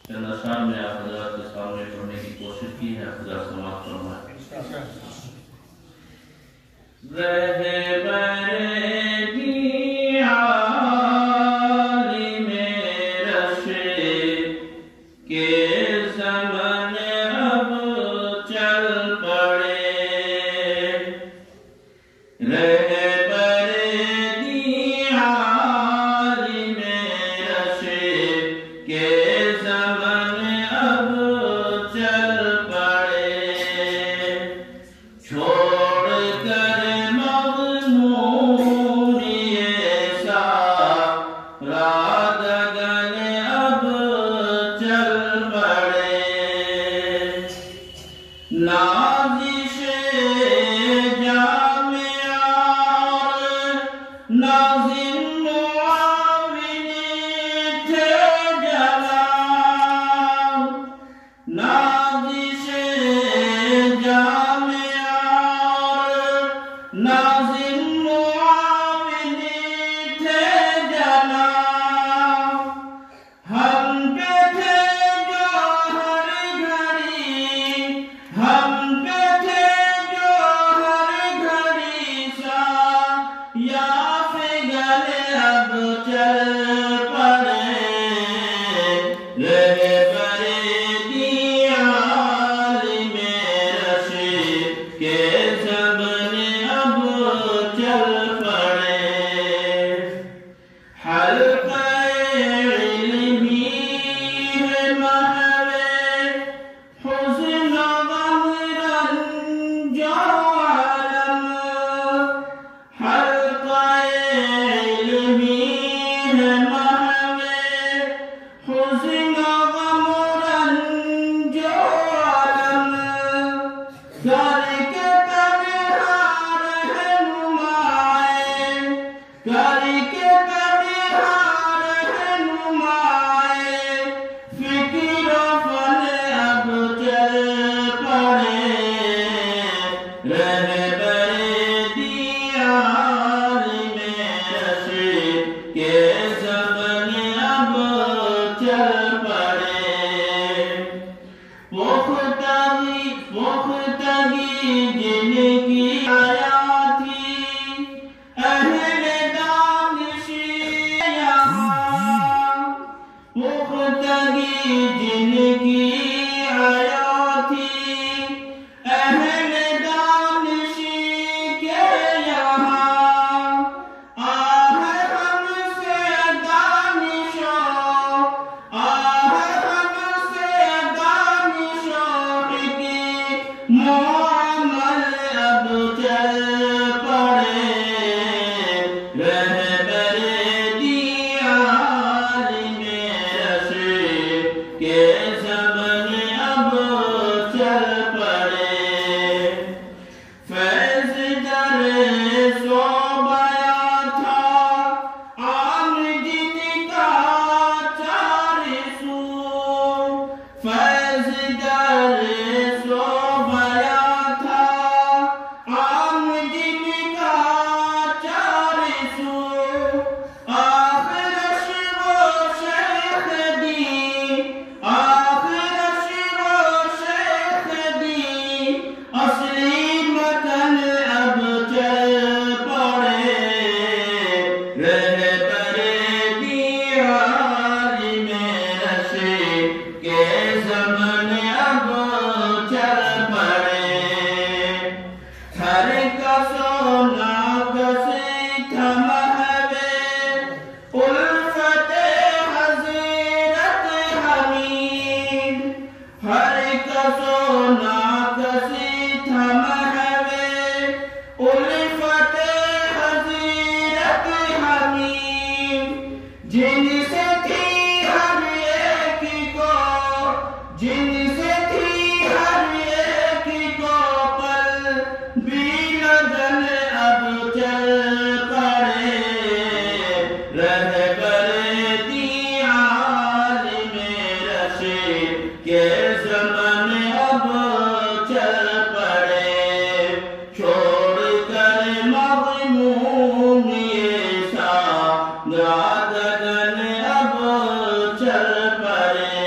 چند اشعار میں آپ حضرات کے سامنے پڑھنے کی کوشش کی ہے، حضرات سماعت فرمائیں۔ رہبر دی عالم رشد کے زمن اب چل پڑے، رہبر دی عالم رشد کے زمن اب چل پڑے، چھوڑ کر مغموم یہ سارادگن اب چل پڑے، نازش جامعار ناظم معاون تھے جلال، نازش جامعار ناظم معاون تھے جلال، ہم پہ تھے جو ہر گھڑی، ہم پہ تھے جو ہر گھڑی سا یا فگر اب چل پڑے، رہبر دی عالم رشد کے زمن اب چل پڑے، حلقہ علمی ہے محو حزن و غم رنج و علم، حلقہ علمی ہے محو حزن و غم رنج و علم، گھر کے تنہا رہنمائے، گھر کے تنہا رہنمائے فکر و فن اب چل پڑے، رہبر دی عالم رشد کے زمن اب چل پڑے، پختگی جن کی آیا تھی اہل دانشی یہاں، پختگی جن کی آیا تھی اہل دانشی کے یہاں، آہ ہم سے دانشوں، آہ ہم سے دانشوں کی معامل اب چل پڑے، رہبر دی عالم رشد کے زمن اب چل پڑے، فیض در صوبیا تھا عام جن کا چار سو، فیض در صوبیا تھا عام جن کا چار سو، آخرش وہ شیخ دی، آخرش وہ شیخ دی، اصلی متن اب چل پڑے، رہبر دی عالم رشد کے زمن اب چل پڑے، ہر کس و ناکس تھا محو الفت حضرت حمید، ہر کس و ناکس تھا محو الفت حضرت حمید، جن سے تھی ہر ایک کو، جن سے تھی ہر ایک کو پل بھی لگن اب چل پڑے، رہبر دی عالم رشد کے زمن اب چل پڑے، چھوڑ کر مغموم یہ سارادگن اب چل پڑے،